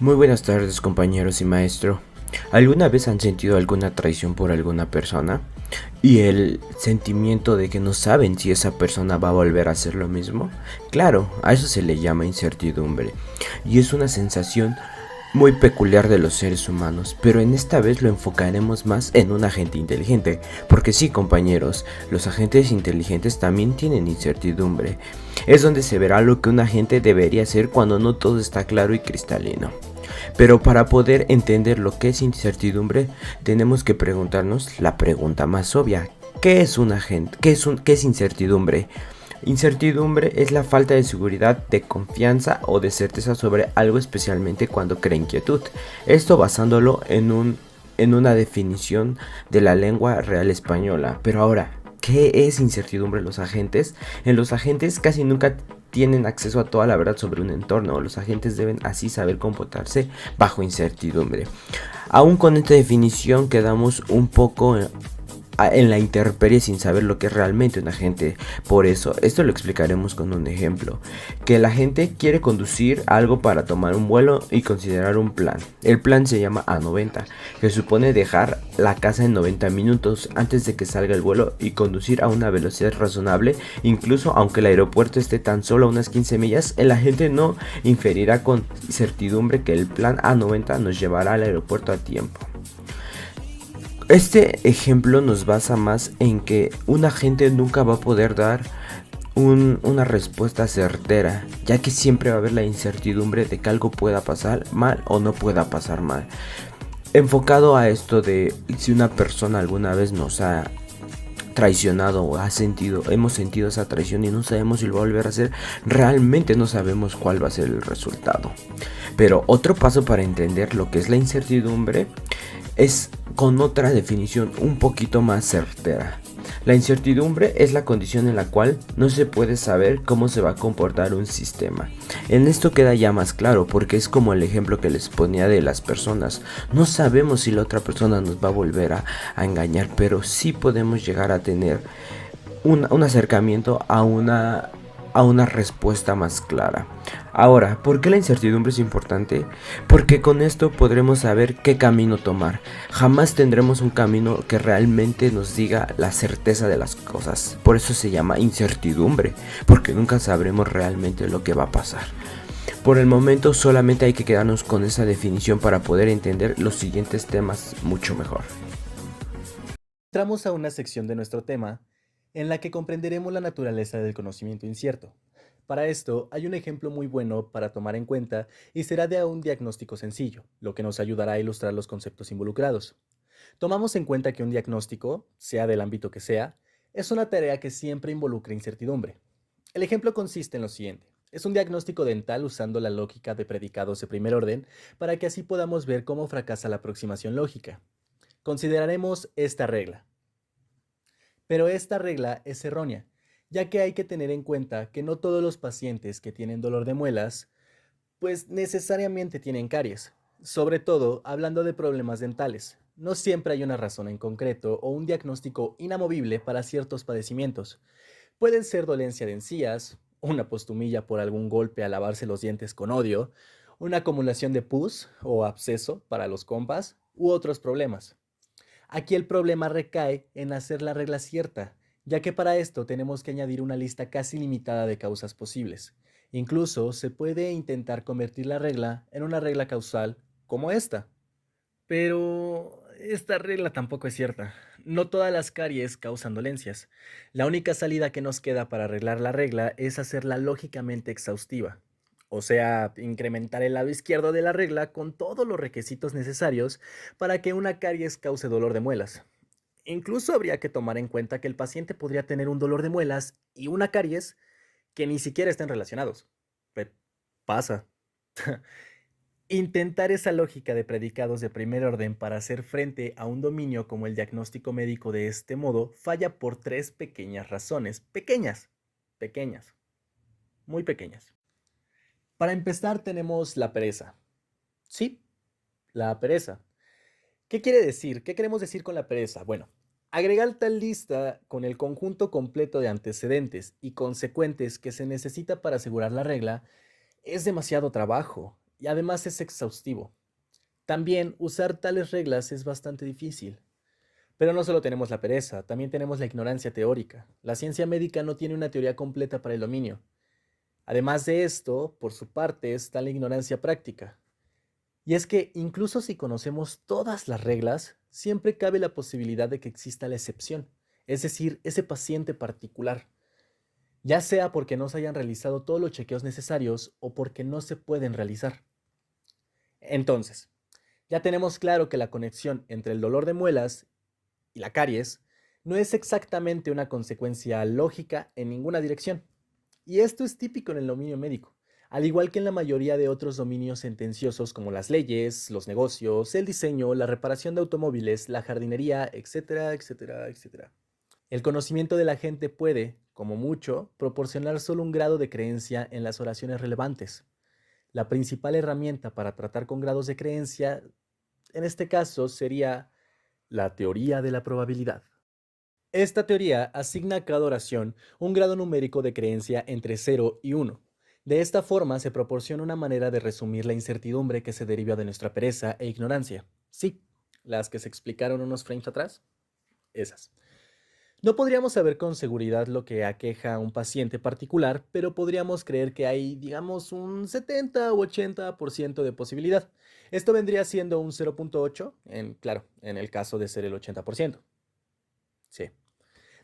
Muy buenas tardes, compañeros y maestro. ¿Alguna vez han sentido alguna traición por alguna persona? ¿Y el sentimiento de que no saben si esa persona va a volver a hacer lo mismo? Claro, a eso se le llama incertidumbre. Y es una sensación muy peculiar de los seres humanos, pero en esta vez lo enfocaremos más en un agente inteligente, porque sí, compañeros, los agentes inteligentes también tienen incertidumbre. Es donde se verá lo que un agente debería hacer cuando no todo está claro y cristalino. Pero para poder entender lo que es incertidumbre, tenemos que preguntarnos la pregunta más obvia. ¿Qué es un agente? ¿Qué es incertidumbre? Incertidumbre es la falta de seguridad, de confianza o de certeza sobre algo, especialmente cuando crea inquietud. Esto basándolo en una definición de la lengua real española. Pero ahora, ¿qué es incertidumbre en los agentes? En los agentes casi nunca tienen acceso a toda la verdad sobre un entorno. Los agentes deben así saber comportarse bajo incertidumbre. Aún con esta definición quedamos un poco en la intemperie sin saber lo que es realmente un agente. Por eso, esto lo explicaremos con un ejemplo. Que la gente quiere conducir algo para tomar un vuelo y considerar un plan. El plan se llama A90, que supone dejar la casa en 90 minutos antes de que salga el vuelo y conducir a una velocidad razonable. Incluso aunque el aeropuerto esté tan solo a unas 15 millas, el agente no inferirá con certidumbre que el plan A90 nos llevará al aeropuerto a tiempo. Este ejemplo nos basa más en que un agente nunca va a poder dar una respuesta certera, ya que siempre va a haber la incertidumbre de que algo pueda pasar mal o no pueda pasar mal. Enfocado a esto de si una persona alguna vez nos ha traicionado o hemos sentido esa traición y no sabemos si lo va a volver a hacer, realmente no sabemos cuál va a ser el resultado. Pero otro paso para entender lo que es la incertidumbre es con otra definición un poquito más certera. La incertidumbre es la condición en la cual no se puede saber cómo se va a comportar un sistema. En esto queda ya más claro porque es como el ejemplo que les ponía de las personas. No sabemos si la otra persona nos va a volver a engañar, pero sí podemos llegar a tener un acercamiento a una respuesta más clara. Ahora, ¿por qué la incertidumbre es importante? Porque con esto podremos saber qué camino tomar. Jamás tendremos un camino que realmente nos diga la certeza de las cosas. Por eso se llama incertidumbre, porque nunca sabremos realmente lo que va a pasar. Por el momento solamente hay que quedarnos con esa definición para poder entender los siguientes temas mucho mejor. Entramos a una sección de nuestro tema en la que comprenderemos la naturaleza del conocimiento incierto. Para esto, hay un ejemplo muy bueno para tomar en cuenta y será de un diagnóstico sencillo, lo que nos ayudará a ilustrar los conceptos involucrados. Tomamos en cuenta que un diagnóstico, sea del ámbito que sea, es una tarea que siempre involucra incertidumbre. El ejemplo consiste en lo siguiente. Es un diagnóstico dental usando la lógica de predicados de primer orden para que así podamos ver cómo fracasa la aproximación lógica. Consideraremos esta regla. Pero esta regla es errónea, ya que hay que tener en cuenta que no todos los pacientes que tienen dolor de muelas, pues necesariamente tienen caries, sobre todo hablando de problemas dentales. No siempre hay una razón en concreto o un diagnóstico inamovible para ciertos padecimientos. Pueden ser dolencia de encías, una postumilla por algún golpe al lavarse los dientes con odio, una acumulación de pus o absceso para los compas u otros problemas. Aquí el problema recae en hacer la regla cierta, ya que para esto tenemos que añadir una lista casi limitada de causas posibles. Incluso se puede intentar convertir la regla en una regla causal como esta. Pero esta regla tampoco es cierta. No todas las caries causan dolencias. La única salida que nos queda para arreglar la regla es hacerla lógicamente exhaustiva. O sea, incrementar el lado izquierdo de la regla con todos los requisitos necesarios para que una caries cause dolor de muelas. Incluso habría que tomar en cuenta que el paciente podría tener un dolor de muelas y una caries que ni siquiera estén relacionados. Pero pasa. Intentar esa lógica de predicados de primer orden para hacer frente a un dominio como el diagnóstico médico de este modo falla por tres pequeñas razones. Pequeñas, pequeñas, muy pequeñas. Para empezar tenemos la pereza. Sí, la pereza. ¿Qué quiere decir? ¿Qué queremos decir con la pereza? Bueno, agregar tal lista con el conjunto completo de antecedentes y consecuentes que se necesita para asegurar la regla Es demasiado trabajo y además es exhaustivo. También usar tales reglas es bastante difícil. Pero no solo tenemos la pereza, también tenemos la ignorancia teórica. La ciencia médica no tiene una teoría completa para el dominio. Además de esto, por su parte, está la ignorancia práctica. Y es que incluso si conocemos todas las reglas, siempre cabe la posibilidad de que exista la excepción, es decir, ese paciente particular, ya sea porque no se hayan realizado todos los chequeos necesarios o porque no se pueden realizar. Entonces, ya tenemos claro que la conexión entre el dolor de muelas y la caries no es exactamente una consecuencia lógica en ninguna dirección. Y esto es típico en el dominio médico, al igual que en la mayoría de otros dominios sentenciosos como las leyes, los negocios, el diseño, la reparación de automóviles, la jardinería, etcétera, etcétera, etcétera. El conocimiento de la gente puede, como mucho, proporcionar solo un grado de creencia en las oraciones relevantes. La principal herramienta para tratar con grados de creencia, en este caso, sería la teoría de la probabilidad. Esta teoría asigna a cada oración un grado numérico de creencia entre 0 y 1. De esta forma se proporciona una manera de resumir la incertidumbre que se deriva de nuestra pereza e ignorancia. Sí, las que se explicaron unos frames atrás, esas. No podríamos saber con seguridad lo que aqueja a un paciente particular, pero podríamos creer que hay, digamos, un 70 u 80% de posibilidad. Esto vendría siendo un 0.8, claro, en el caso de ser el 80%. Sí.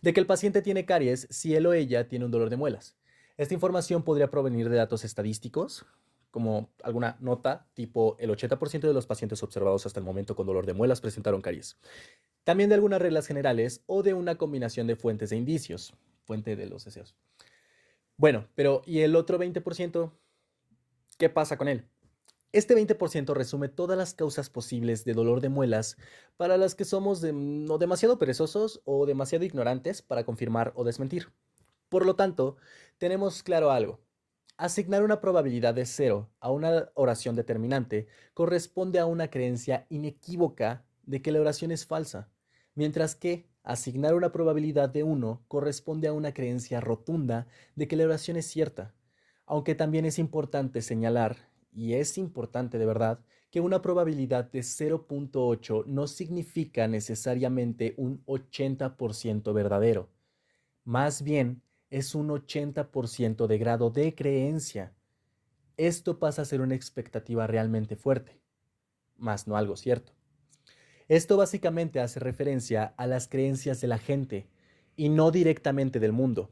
De que el paciente tiene caries si él o ella tiene un dolor de muelas. Esta información podría provenir de datos estadísticos, como alguna nota tipo el 80% de los pacientes observados hasta el momento con dolor de muelas presentaron caries. También de algunas reglas generales o de una combinación de fuentes de indicios, fuente de los deseos. Bueno, pero ¿y el otro 20%? ¿Qué pasa con él? Este 20% resume todas las causas posibles de dolor de muelas para las que somos o demasiado perezosos o demasiado ignorantes para confirmar o desmentir. Por lo tanto, tenemos claro algo. Asignar una probabilidad de 0 a una oración determinante corresponde a una creencia inequívoca de que la oración es falsa, mientras que asignar una probabilidad de 1 corresponde a una creencia rotunda de que la oración es cierta. Aunque también es importante señalar, y es importante de verdad, que una probabilidad de 0.8 no significa necesariamente un 80% verdadero. Más bien, es un 80% de grado de creencia. Esto pasa a ser una expectativa realmente fuerte, más no algo cierto. Esto básicamente hace referencia a las creencias de la gente y no directamente del mundo.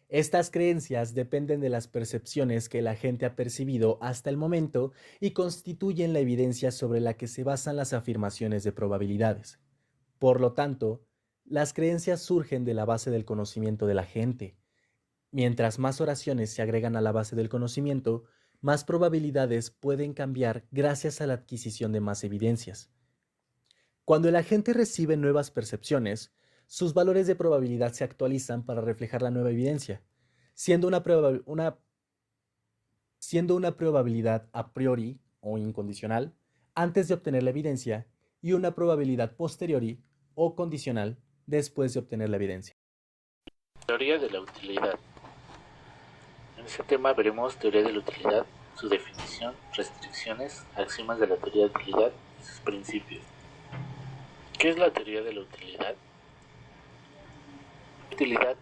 Estas creencias dependen de las percepciones que la gente ha percibido hasta el momento y constituyen la evidencia sobre la que se basan las afirmaciones de probabilidades. Por lo tanto, las creencias surgen de la base del conocimiento de la gente. Mientras más oraciones se agregan a la base del conocimiento, más probabilidades pueden cambiar gracias a la adquisición de más evidencias. Cuando el agente recibe nuevas percepciones, sus valores de probabilidad se actualizan para reflejar la nueva evidencia, siendo una probabilidad a priori o incondicional antes de obtener la evidencia y una probabilidad posteriori o condicional después de obtener la evidencia. Teoría de la utilidad. En este tema veremos teoría de la utilidad, su definición, restricciones, axiomas de la teoría de utilidad y sus principios. ¿Qué es la teoría de la utilidad? La utilidad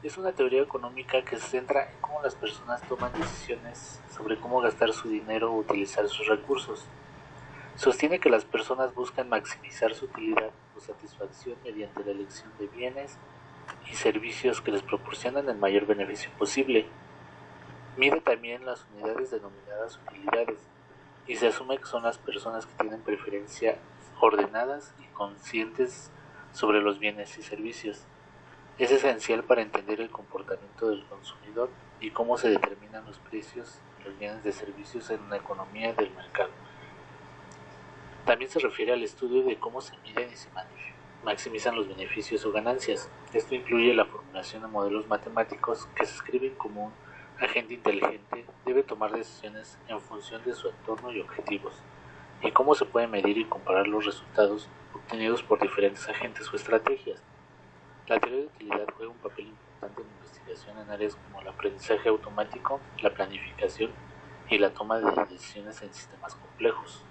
es una teoría económica que se centra en cómo las personas toman decisiones sobre cómo gastar su dinero o utilizar sus recursos. Sostiene que las personas buscan maximizar su utilidad o satisfacción mediante la elección de bienes y servicios que les proporcionan el mayor beneficio posible. Mide también las unidades denominadas utilidades y se asume que son las personas que tienen preferencias ordenadas y conscientes sobre los bienes y servicios. Es esencial para entender el comportamiento del consumidor y cómo se determinan los precios de los bienes y servicios en una economía del mercado. También se refiere al estudio de cómo se miden y se maximizan los beneficios o ganancias. Esto incluye la formulación de modelos matemáticos que se escriben como un agente inteligente debe tomar decisiones en función de su entorno y objetivos, y cómo se puede medir y comparar los resultados obtenidos por diferentes agentes o estrategias. La teoría de utilidad juega un papel importante en investigación en áreas como el aprendizaje automático, la planificación y la toma de decisiones en sistemas complejos.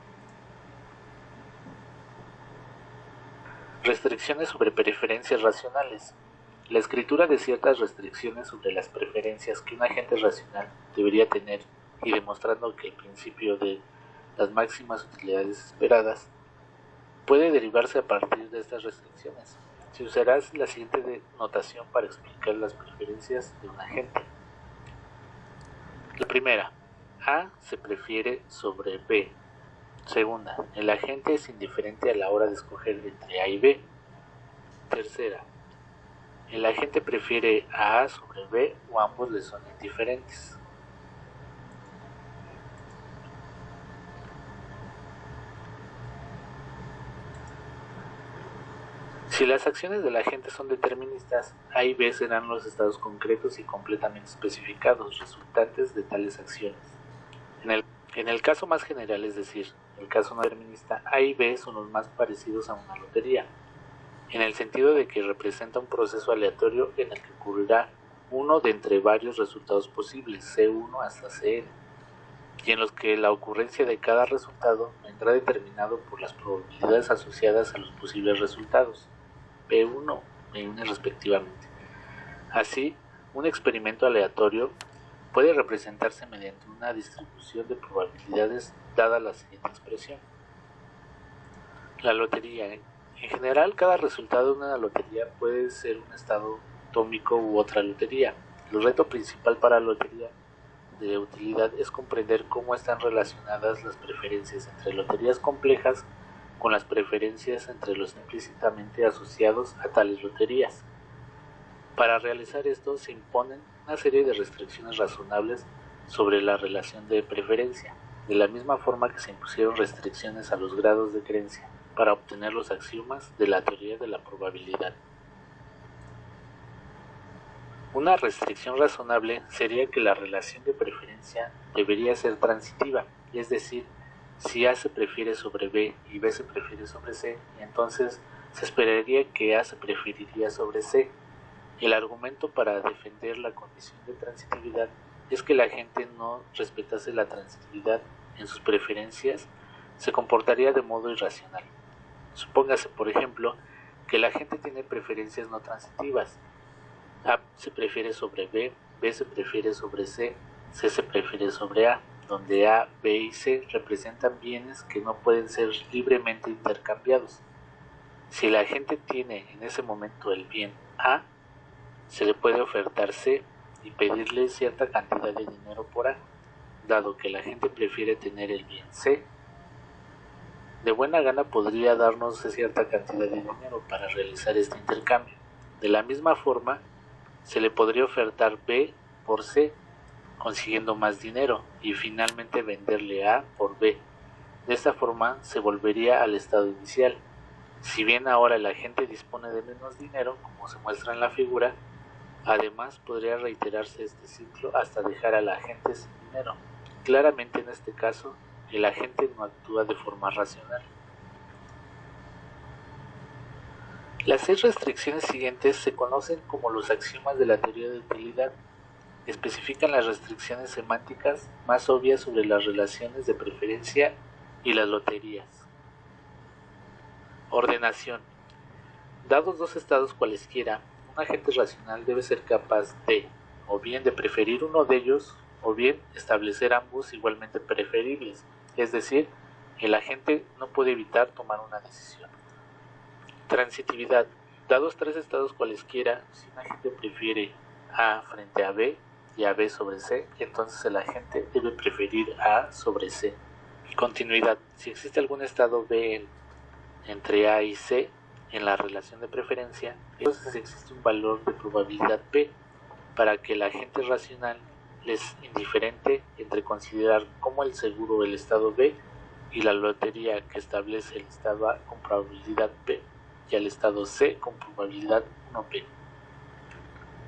Restricciones sobre preferencias racionales. La escritura de ciertas restricciones sobre las preferencias que un agente racional debería tener y demostrando que el principio de las máximas utilidades esperadas puede derivarse a partir de estas restricciones. Se usará la siguiente notación para explicar las preferencias de un agente. La primera, A se prefiere sobre B. Segunda, el agente es indiferente a la hora de escoger entre A y B. Tercera, el agente prefiere a A sobre B o ambos le son indiferentes. Si las acciones del agente son deterministas, A y B serán los estados concretos y completamente especificados resultantes de tales acciones. En el caso más general, es decir, el caso no determinista, A y B son los más parecidos a una lotería, en el sentido de que representa un proceso aleatorio en el que ocurrirá uno de entre varios resultados posibles, C1 hasta Cn, y en los que la ocurrencia de cada resultado vendrá determinado por las probabilidades asociadas a los posibles resultados, P1 y P1 respectivamente. Así, un experimento aleatorio puede representarse mediante una distribución de probabilidades dada la siguiente expresión. La lotería. En general, cada resultado de una lotería puede ser un estado atómico u otra lotería. El reto principal para la lotería de utilidad es comprender cómo están relacionadas las preferencias entre loterías complejas con las preferencias entre los implícitamente asociados a tales loterías. Para realizar esto se imponen una serie de restricciones razonables sobre la relación de preferencia, de la misma forma que se impusieron restricciones a los grados de creencia para obtener los axiomas de la teoría de la probabilidad. Una restricción razonable sería que la relación de preferencia debería ser transitiva, es decir, si A se prefiere sobre B y B se prefiere sobre C, entonces se esperaría que A se preferiría sobre C. El argumento para defender la condición de transitividad es que la gente no respetase la transitividad en sus preferencias, se comportaría de modo irracional. Supóngase, por ejemplo, que la gente tiene preferencias no transitivas. A se prefiere sobre B, B se prefiere sobre C, C se prefiere sobre A, donde A, B y C representan bienes que no pueden ser libremente intercambiados. Si la gente tiene en ese momento el bien A, se le puede ofertar C y pedirle cierta cantidad de dinero por A, dado que la gente prefiere tener el bien C. De buena gana podría darnos cierta cantidad de dinero para realizar este intercambio. De la misma forma, se le podría ofertar B por C, consiguiendo más dinero, y finalmente venderle A por B. De esta forma se volvería al estado inicial. Si bien ahora la gente dispone de menos dinero, como se muestra en la figura, además podría reiterarse este ciclo hasta dejar a la gente sin dinero. Claramente en este caso, el agente no actúa de forma racional. Las 6 restricciones siguientes se conocen como los axiomas de la teoría de utilidad. Especifican las restricciones semánticas más obvias sobre las relaciones de preferencia y las loterías. Ordenación. Dados dos estados cualesquiera, un agente racional debe ser capaz de, o bien de preferir uno de ellos, o bien establecer ambos igualmente preferibles, es decir, el agente no puede evitar tomar una decisión. Transitividad. Dados tres estados cualesquiera, si un agente prefiere A frente a B y a B sobre C, entonces el agente debe preferir A sobre C. Continuidad. Si existe algún estado B entre A y C en la relación de preferencia, entonces existe un valor de probabilidad P para que el agente racional es indiferente entre considerar como el seguro el estado B y la lotería que establece el estado A con probabilidad P y al estado C con probabilidad 1P.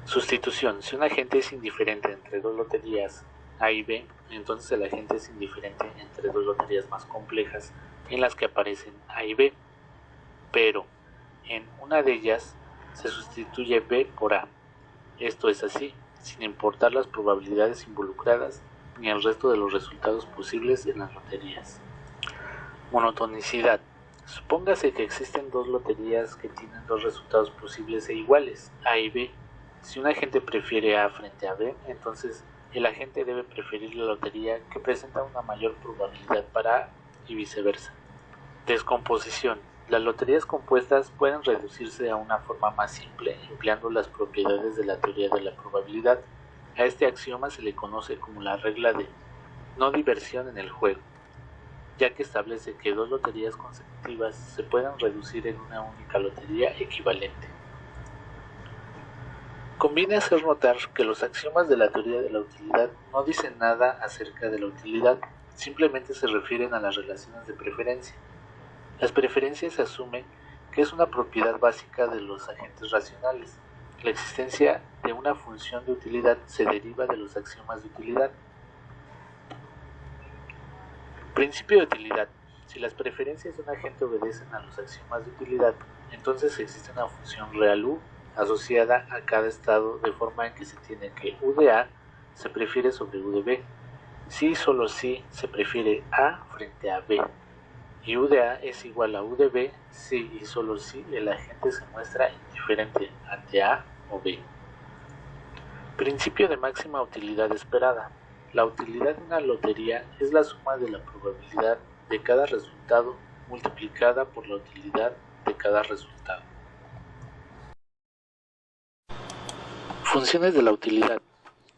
Sustitución. Si un agente es indiferente entre dos loterías A y B, entonces el agente es indiferente entre dos loterías más complejas en las que aparecen A y B, pero en una de ellas se sustituye B por A. Esto es así, sin importar las probabilidades involucradas ni el resto de los resultados posibles en las loterías. Monotonicidad. Supóngase que existen dos loterías que tienen dos resultados posibles e iguales, A y B. Si un agente prefiere A frente a B, entonces el agente debe preferir la lotería que presenta una mayor probabilidad para A y viceversa. Descomposición. Las loterías compuestas pueden reducirse a una forma más simple empleando las propiedades de la teoría de la probabilidad. A este axioma se le conoce como la regla de no diversión en el juego, ya que establece que dos loterías consecutivas se pueden reducir en una única lotería equivalente. Conviene hacer notar que los axiomas de la teoría de la utilidad no dicen nada acerca de la utilidad, simplemente se refieren a las relaciones de preferencia. Las preferencias se asumen que es una propiedad básica de los agentes racionales. La existencia de una función de utilidad se deriva de los axiomas de utilidad. Principio de utilidad. Si las preferencias de un agente obedecen a los axiomas de utilidad, entonces existe una función real U asociada a cada estado de forma en que se tiene que U de A se prefiere sobre U de B. Si y solo si se prefiere A frente a B y U de A es igual a U de B, si y solo si el agente se muestra indiferente ante A o B. Principio de máxima utilidad esperada. La utilidad de una lotería es la suma de la probabilidad de cada resultado multiplicada por la utilidad de cada resultado. Funciones de la utilidad.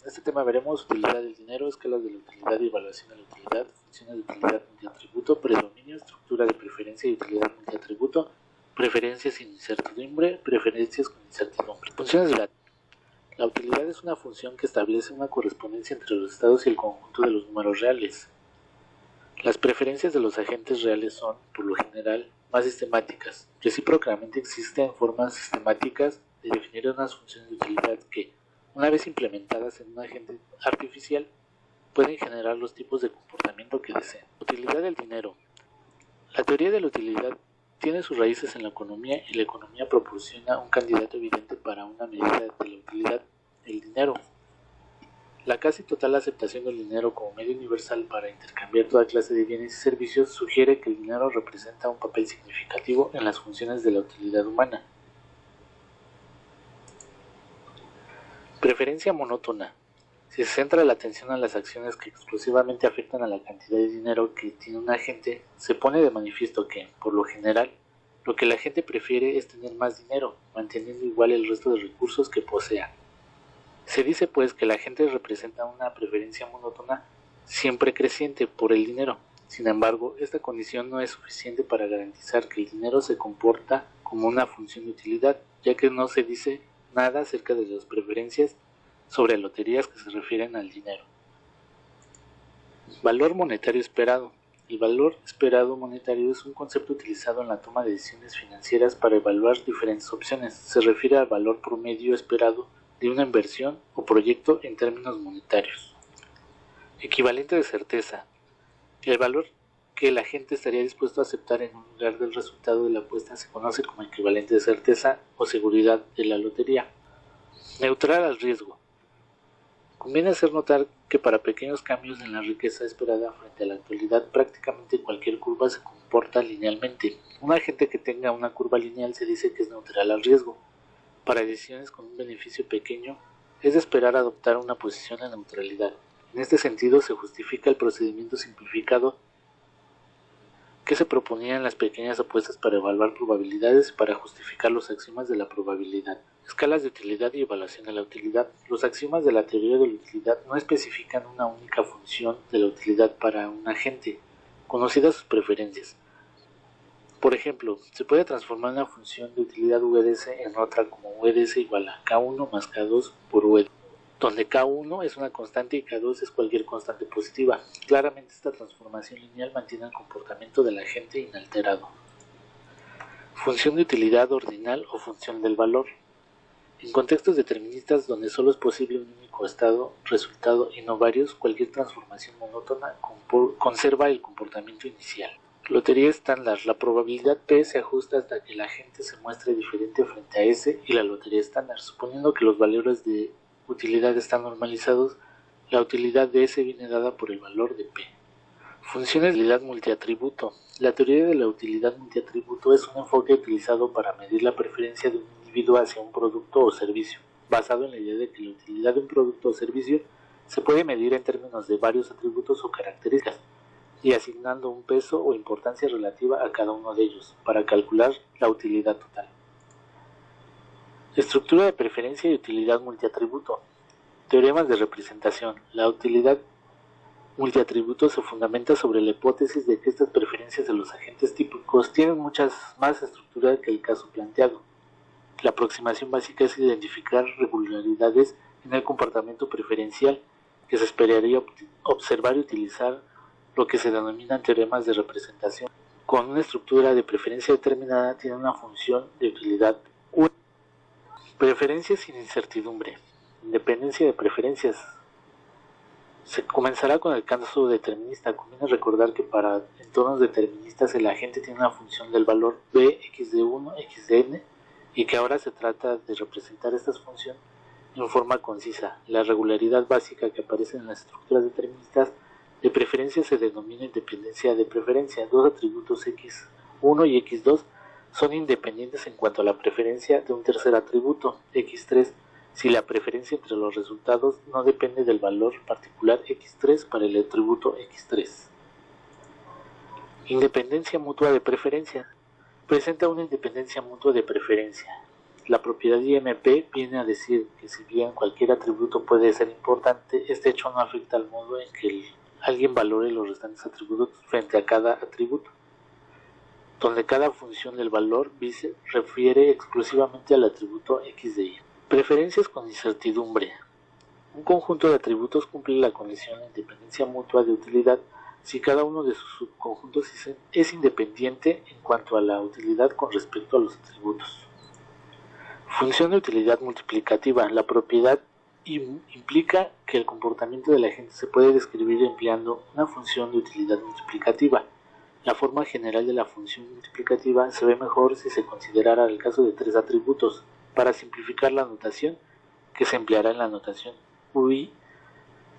En este tema veremos utilidad del dinero, escalas de la utilidad y evaluación de la utilidad, funciones de utilidad multiatributo, predominio, estructura de preferencia y utilidad multiatributo, preferencias sin incertidumbre, preferencias con incertidumbre. Funciones de la utilidad. La utilidad es una función que establece una correspondencia entre los estados y el conjunto de los números reales. Las preferencias de los agentes reales son, por lo general, más sistemáticas. Recíprocamente existen formas sistemáticas de definir unas funciones de utilidad que, una vez implementadas en un agente artificial, pueden generar los tipos de comportamiento que deseen. Utilidad del dinero. La teoría de la utilidad tiene sus raíces en la economía y la economía proporciona un candidato evidente para una medida de la utilidad, el dinero. La casi total aceptación del dinero como medio universal para intercambiar toda clase de bienes y servicios sugiere que el dinero representa un papel significativo en las funciones de la utilidad humana. Preferencia monótona. Si se centra la atención a las acciones que exclusivamente afectan a la cantidad de dinero que tiene un agente, se pone de manifiesto que, por lo general, lo que la gente prefiere es tener más dinero, manteniendo igual el resto de recursos que posea. Se dice pues que la gente representa una preferencia monótona siempre creciente por el dinero. Sin embargo, esta condición no es suficiente para garantizar que el dinero se comporta como una función de utilidad, ya que no se dice nada acerca de las preferencias sobre loterías que se refieren al dinero. Valor monetario esperado. El valor esperado monetario es un concepto utilizado en la toma de decisiones financieras para evaluar diferentes opciones. Se refiere al valor promedio esperado de una inversión o proyecto en términos monetarios. Equivalente de certeza. El valor que el agente estaría dispuesto a aceptar en un lugar del resultado de la apuesta se conoce como equivalente de certeza o seguridad de la lotería. Neutral al riesgo. Conviene hacer notar que para pequeños cambios en la riqueza esperada frente a la actualidad, prácticamente cualquier curva se comporta linealmente. Un agente que tenga una curva lineal se dice que es neutral al riesgo. Para decisiones con un beneficio pequeño, es de esperar adoptar una posición de neutralidad. En este sentido, se justifica el procedimiento simplificado que se proponía en las pequeñas apuestas para evaluar probabilidades y para justificar los axiomas de la probabilidad. Escalas de utilidad y evaluación de la utilidad. Los axiomas de la teoría de la utilidad no especifican una única función de la utilidad para un agente, conocidas sus preferencias. Por ejemplo, se puede transformar una función de utilidad VDS en otra como VDS igual a K1 más K2 por VD, donde K1 es una constante y K2 es cualquier constante positiva. Claramente esta transformación lineal mantiene el comportamiento del agente inalterado. Función de utilidad ordinal o función del valor. En contextos deterministas donde solo es posible un único estado, resultado y no varios, cualquier transformación monótona conserva el comportamiento inicial. Lotería estándar. La probabilidad P se ajusta hasta que el agente se muestre diferente frente a S y la lotería estándar. Suponiendo que los valores de utilidad están normalizados, La utilidad de S viene dada por el valor de P. Funciones de utilidad multiatributo. La teoría de la utilidad multiatributo es un enfoque utilizado para medir la preferencia de un individuo hacia un producto o servicio, basado en la idea de que la utilidad de un producto o servicio se puede medir en términos de varios atributos o características, y asignando un peso o importancia relativa a cada uno de ellos, para calcular la utilidad total. Estructura de preferencia y utilidad multiatributo. Teoremas de representación. La utilidad multiatributo se fundamenta sobre la hipótesis de que estas preferencias de los agentes típicos tienen muchas más estructura que el caso planteado. La aproximación básica es identificar regularidades en el comportamiento preferencial que se esperaría observar y utilizar lo que se denominan teoremas de representación. Con una estructura de preferencia determinada tiene una función de utilidad única. Preferencias sin incertidumbre. Independencia de preferencias. Se comenzará con el caso determinista. Conviene recordar que para entornos deterministas el agente tiene una función del valor b, x de 1, x de n, y que ahora se trata de representar esta función en forma concisa. La regularidad básica que aparece en las estructuras deterministas de preferencia se denomina independencia de preferencia. Dos atributos x1 y x2 son independientes en cuanto a la preferencia de un tercer atributo, x3, si la preferencia entre los resultados no depende del valor particular x3 para el atributo x3. Independencia mutua de preferencia. Presenta una independencia mutua de preferencia. La propiedad IMP viene a decir que si bien cualquier atributo puede ser importante, este hecho no afecta al modo en que alguien valore los restantes atributos frente a cada atributo, donde cada función del valor se refiere exclusivamente al atributo x de y. Preferencias con incertidumbre. Un conjunto de atributos cumple la condición de independencia mutua de utilidad si cada uno de sus subconjuntos es independiente en cuanto a la utilidad con respecto a los atributos. Función de utilidad multiplicativa. La propiedad implica que el comportamiento del agente se puede describir empleando una función de utilidad multiplicativa. La forma general de la función multiplicativa se ve mejor si se considerara el caso de tres atributos. Para simplificar la notación, que se empleará en la notación UI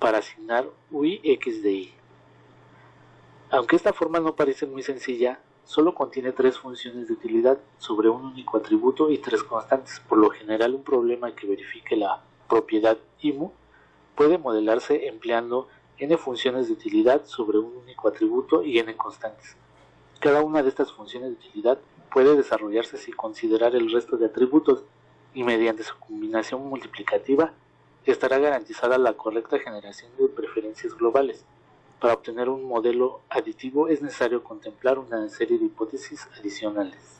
para asignar UI x de y. Aunque esta forma no parece muy sencilla, solo contiene tres funciones de utilidad sobre un único atributo y tres constantes. Por lo general, un problema que verifique la propiedad IMU puede modelarse empleando n funciones de utilidad sobre un único atributo y n constantes. Cada una de estas funciones de utilidad puede desarrollarse sin considerar el resto de atributos, y mediante su combinación multiplicativa estará garantizada la correcta generación de preferencias globales. Para obtener un modelo aditivo es necesario contemplar una serie de hipótesis adicionales.